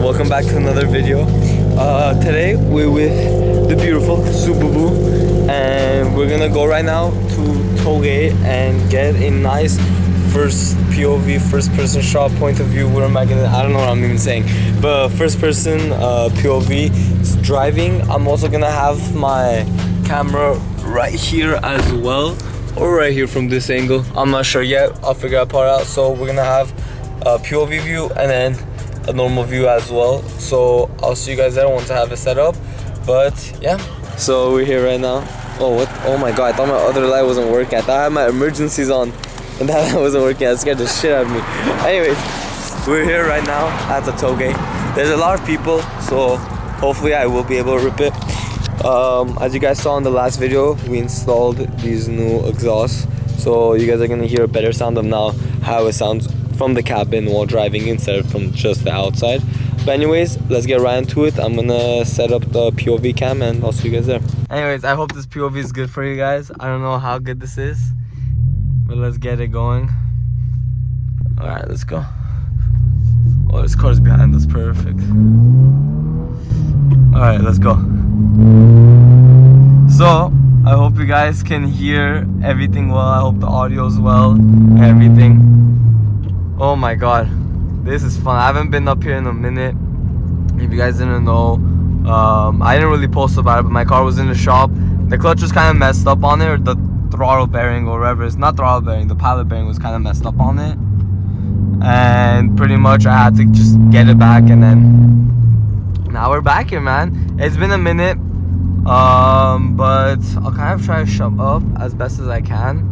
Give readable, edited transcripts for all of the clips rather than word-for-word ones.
welcome back to another video. Today we're with the beautiful Subaru, and we're gonna go right now to Tollgate and get a nice first POV, first person shot, point of view. What am I gonna, I don't know what I'm even saying, but first person POV driving. I'm also gonna have my camera right here as well, or right here from this angle. I'm not sure yet, I'll figure that part out. So we're gonna have a POV view and then a normal view as well. So I'll see you guys there once I have it set up. But yeah, so we're here right now. Oh, what? Oh my god, I thought my other light wasn't working. I thought I had my emergencies on and that wasn't working. That scared the shit out of me. Anyways, we're here right now at the Tollgate. There's a lot of people, so hopefully I will be able to rip it. As you guys saw in the last video, we installed these new exhausts, so you guys are gonna hear a better sound of now how it sounds from the cabin while driving instead of from just the outside. But anyways, let's get right into it. I'm gonna set up the POV cam and I'll see you guys there. Anyways, I hope this POV is good for you guys. I don't know how good this is, but let's get it going. All right, let's go. Oh, this car's behind us, perfect. All right, let's go. So I hope you guys can hear everything well. I hope the audio's well and everything. Oh my god, this is fun. I haven't been up here in a minute. If you guys didn't know, I didn't really post about it, but my car was in the shop. The clutch was kind of messed up on it, or the throttle bearing or whatever. It's not throttle bearing, the pilot bearing was kind of messed up on it, and pretty much I had to just get it back, and then now we're back here, man. It's been a minute, but I'll kind of try to shut up as best as I can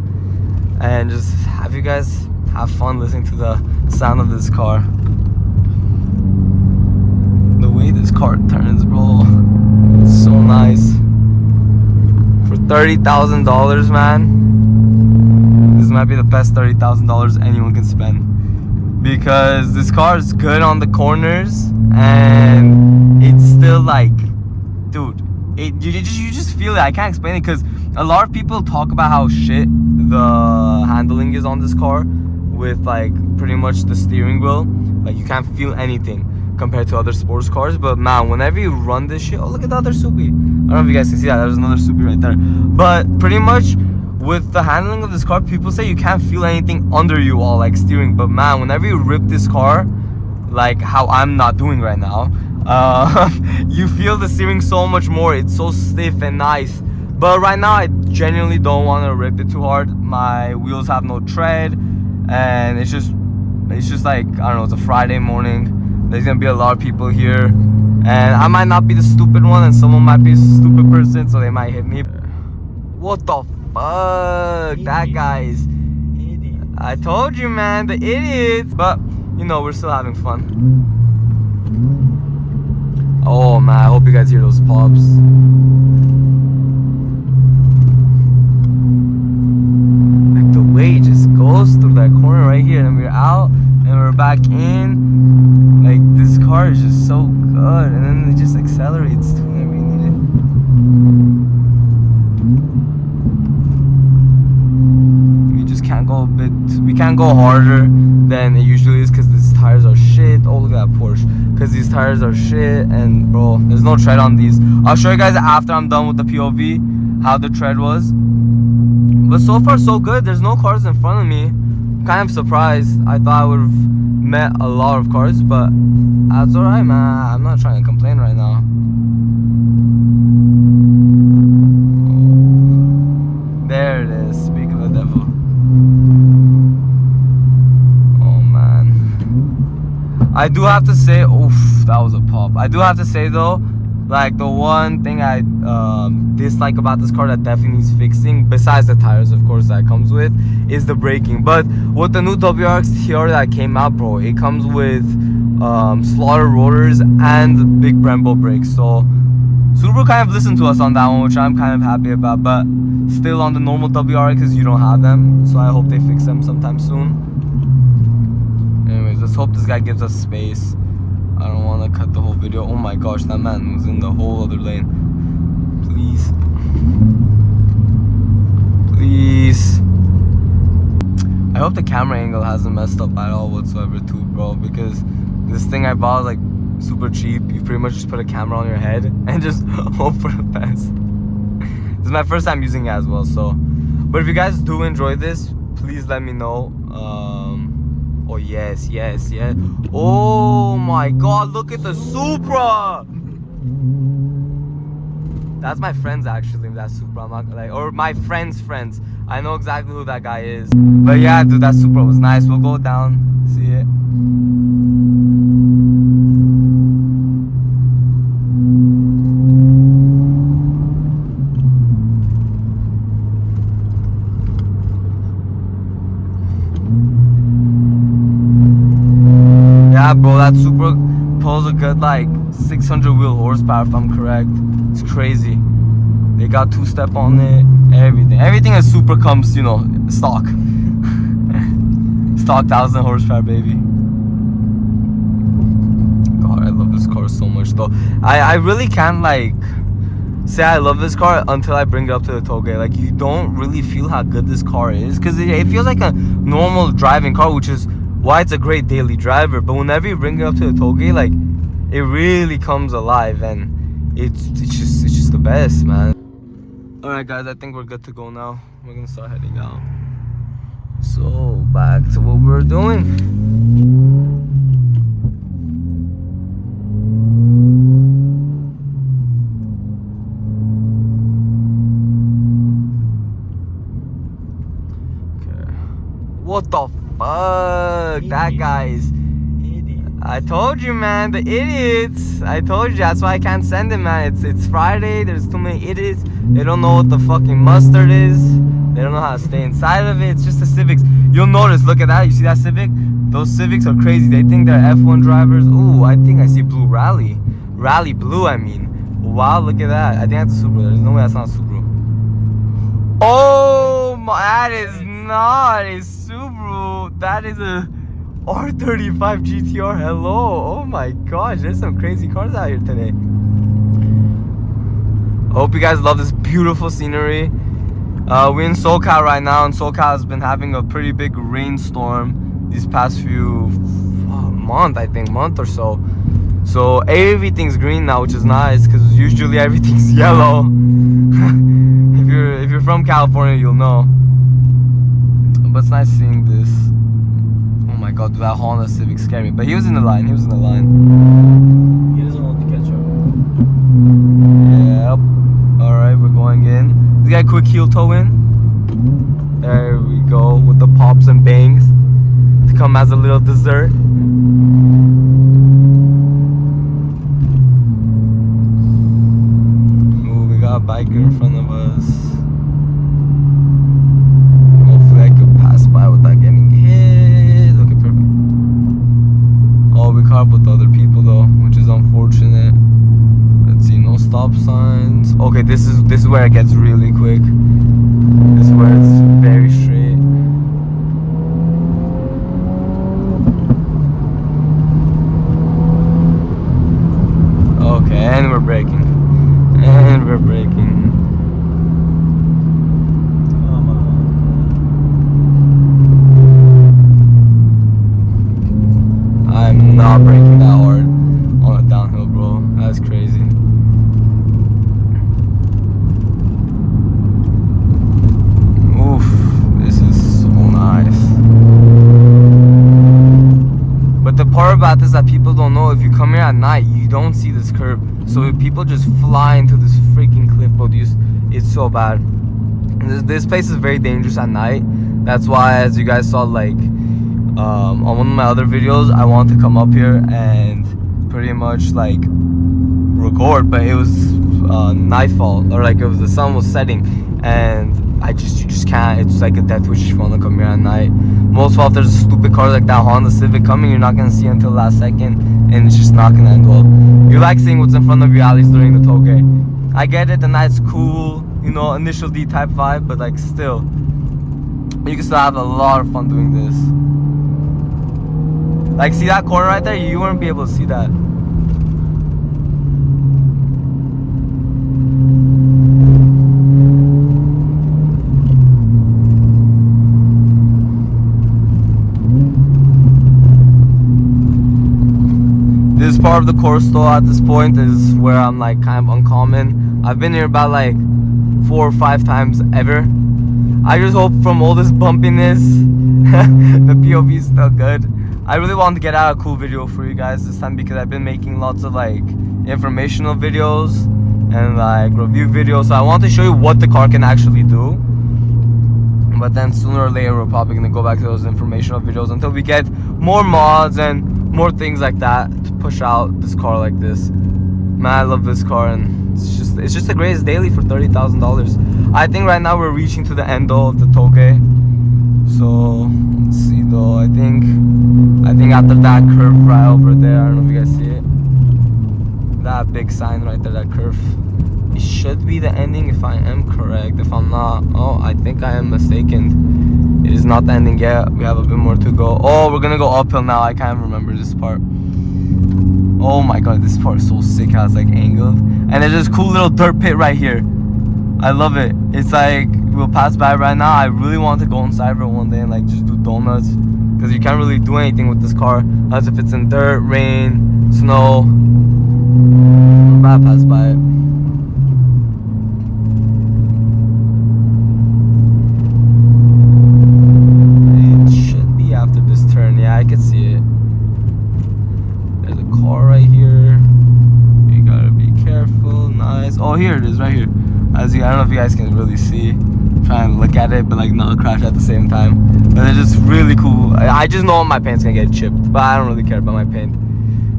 and just have you guys have fun listening to the sound of this car. The way this car turns, bro, it's so nice. For $30,000, man, this might be the best $30,000 anyone can spend, because this car is good on the corners and it's still like, dude, you just feel it. I can't explain it, because a lot of people talk about how shit the handling is on this car with like pretty much the steering wheel. Like you can't feel anything compared to other sports cars, but man, whenever you run this shit, oh look at the other Subi. I don't know if you guys can see that, there's another Subi right there. But pretty much with the handling of this car, people say you can't feel anything under you all like steering, but man, whenever you rip this car, like how I'm not doing right now, you feel the steering so much more. It's so stiff and nice. But right now I genuinely don't want to rip it too hard. My wheels have no tread, and it's just like, I don't know, it's a Friday morning. There's gonna be a lot of people here, and I might not be the stupid one, and someone might be a stupid person, so they might hit me. What the fuck? That guy's, I told you, man, the idiots. But you know, we're still having fun. Oh man, I hope you guys hear those pops. Like the way it just goes through that corner right here, and we're out and we're back in. Like this car is just so good, and then it just accelerates to whenever you need it. We just can't go a bit, we can't go harder than it usually is, because these tires are shit. Oh look at that Porsche, because these tires are shit, and bro, there's no tread on these. I'll show you guys after I'm done with the POV how the tread was, but so far so good. There's no cars in front of me. I'm kind of surprised. I thought I would have met a lot of cars, but that's alright, man. I'm not trying to complain right now. There it is. Speak of the devil. Oh man, I do have to say, oof, that was a pop. I do have to say though, like the one thing I dislike about this car that definitely needs fixing, besides the tires of course that comes with, is the braking. But with the new WRX TR that came out, bro, it comes with slaughter rotors and big Brembo brakes. So Subaru kind of listened to us on that one, which I'm kind of happy about. But still, on the normal WRXs you don't have them, so I hope they fix them sometime soon. Anyways, let's hope this guy gives us space. I don't want to cut the whole video. Oh my gosh, that man was in the whole other lane. Please. Please. I hope the camera angle hasn't messed up at all whatsoever too, bro, because this thing I bought like super cheap. You pretty much just put a camera on your head and just hope for the best. This is my first time using it as well, so. But if you guys do enjoy this, please let me know. Oh yes. Oh my god, look at the Supra. That's my friends actually, that Supra. I'm not like, or my friends' friends. I know exactly who that guy is. But yeah, dude, that Supra was nice. We'll go down, see it. Yeah, bro, that Supra pulls a good like 600 wheel horsepower if I'm correct. It's crazy. They got two-step on it, everything as Supra comes, you know, stock. Stock 1000 horsepower, baby. God, I love this car so much though. I really can't like say I love this car until I bring it up to the tollgate. Like, you don't really feel how good this car is, because it feels like a normal driving car, which is why it's a great daily driver. But whenever you bring it up to the tollgate, like, it really comes alive, and it's just the best, man. Alright guys, I think we're good to go now. We're gonna start heading out. So back to what we're doing. Okay. What the fuck? That guy's. I told you, man, the idiots. I told you, that's why I can't send it, man. It's Friday, there's too many idiots. They don't know what the fucking mustard is. They don't know how to stay inside of it. It's just the Civics. You'll notice, look at that. You see that Civic? Those Civics are crazy. They think they're F1 drivers. Ooh, I think I see blue Rally. Rally blue, I mean. Wow, look at that. I think that's a Subaru. There's no way that's not a Subaru. Oh, my, that is not a Subaru. That is a R35 GTR. Hello. Oh my gosh, there's some crazy cars out here today. I hope you guys love this beautiful scenery. We're in SoCal right now, and SoCal has been having a pretty big rainstorm these past few month or so. So everything's green now, which is nice, because usually everything's yellow. if you're from California, you'll know. But it's nice seeing this. Oh my god, that Honda Civic scared me. But he was in the line. He doesn't want to catch up. Yep. Alright, we're going in. Let's get a quick heel toe in. There we go, with the pops and bangs to come as a little dessert. Ooh, we got a biker in front of us. Hopefully I could pass by without getting hit. Okay, perfect. Oh, we caught up with other people though, which is unfortunate. Let's see, no stop signs. Okay, this is where it gets really quick. This is where it's very straight. Okay, and we're braking. And we're braking. Come on. I'm not braking that hard on a downhill, bro. That's crazy. Oof, this is so nice. But the part about this that people don't know, if you come here at night, you don't see this curb. So people just fly into this freaking cliff, bro. It's so bad. This place is very dangerous at night. That's why, as you guys saw, like on one of my other videos, I wanted to come up here and pretty much like record, but it was nightfall, or like it was, the sun was setting, and you just can't. It's like a death wish if you want to come here at night. Most of all, if there's a stupid car like that Honda Civic coming, you're not gonna see until last second, and it's just not gonna end well. You like seeing what's in front of you, at least during the tollgate. I get it, the night's cool, you know, initial D type vibe, but like still, you can still have a lot of fun doing this. Like, see that corner right there? You wouldn't be able to see that. This car of the course though at this point is where I'm like kind of uncommon. I've been here about like 4 or 5 times ever. I just hope from all this bumpiness the POV is still good. I really wanted to get out a cool video for you guys this time because I've been making lots of like informational videos and like review videos, so I want to show you what the car can actually do. But then sooner or later we're probably gonna go back to those informational videos until we get more mods and more things like that to push out this car like this. Man, I love this car, and it's just the greatest daily for $30,000. I think right now we're reaching to the end though of the toge. So let's see though. I think after that curve right over there, I don't know if you guys see it. That big sign right there, that curve. It should be the ending if I am correct. If I'm not, oh, I think I am mistaken. It is not the ending yet. We have a bit more to go. Oh, we're gonna go uphill now. I can't remember this part. Oh my god, this part is so sick how it's like angled. And there's this cool little dirt pit right here. I love it. It's like, we'll pass by right now. I really want to go inside for one day and like just do donuts. Because you can't really do anything with this car unless if it's in dirt, rain, snow. I'm about to pass by it. I can see it. There's a car right here. You gotta be careful. Nice. Oh, here it is, right here. I don't know if you guys can really see. I'm trying to look at it, but like not crash at the same time. But it's just really cool. I just know my paint's gonna get chipped, but I don't really care about my paint.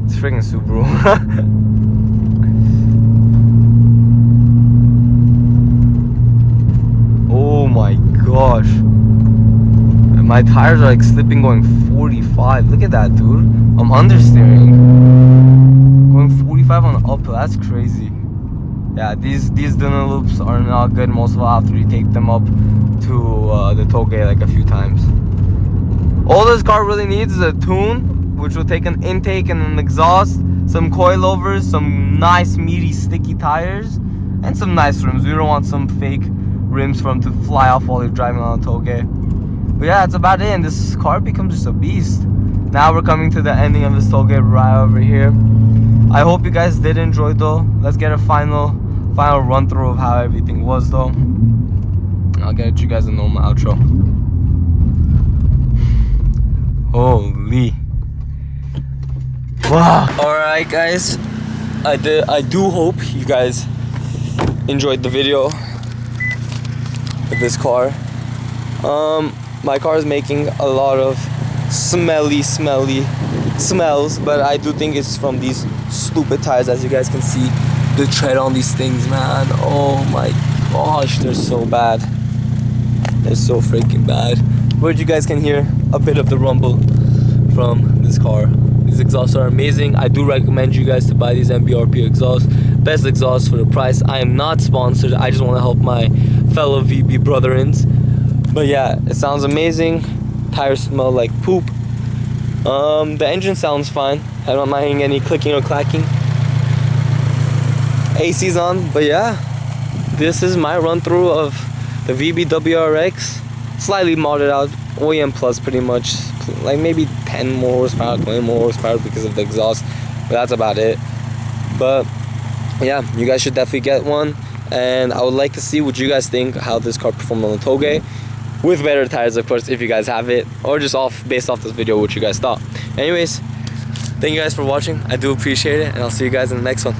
It's freaking Subaru. Oh my gosh. My tires are like slipping going 45. Look at that, dude. I'm understeering. Going 45 on the uphill. That's crazy. Yeah, these dinner loops are not good most of all after you take them up to the toge like a few times. All this car really needs is a tune, which will take an intake and an exhaust, some coilovers, some nice meaty sticky tires, and some nice rims. We don't want some fake rims for them to fly off while you're driving on a toge. But yeah, that's about it, and this car becomes just a beast. Now we're coming to the ending of this tollgate right over here. I hope you guys did enjoy though. Let's get a final run through of how everything was though. I'll get you guys a normal outro. Holy. Wow. Alright guys. I do hope you guys enjoyed the video of this car. My car is making a lot of smelly smells, but I do think it's from these stupid tires. As you guys can see, the tread on these things, man. Oh my gosh, they're so bad. They're so freaking bad. But you guys can hear a bit of the rumble from this car. These exhausts are amazing. I do recommend you guys to buy these MBRP exhausts. Best exhaust for the price. I am not sponsored. I just want to help my fellow VB brethrens. But yeah, it sounds amazing. Tires smell like poop. The engine sounds fine. I'm not hearing any clicking or clacking. AC's on, but yeah, this is my run through of the VB WRX. Slightly modded out, OEM plus pretty much. Like maybe 10 more horsepower, 20 more horsepower because of the exhaust. But that's about it. But yeah, you guys should definitely get one. And I would like to see what you guys think, how this car performed on the toge. With better tires, of course, if you guys have it, or just based off this video, what you guys thought. Anyways, thank you guys for watching. I do appreciate it, and I'll see you guys in the next one.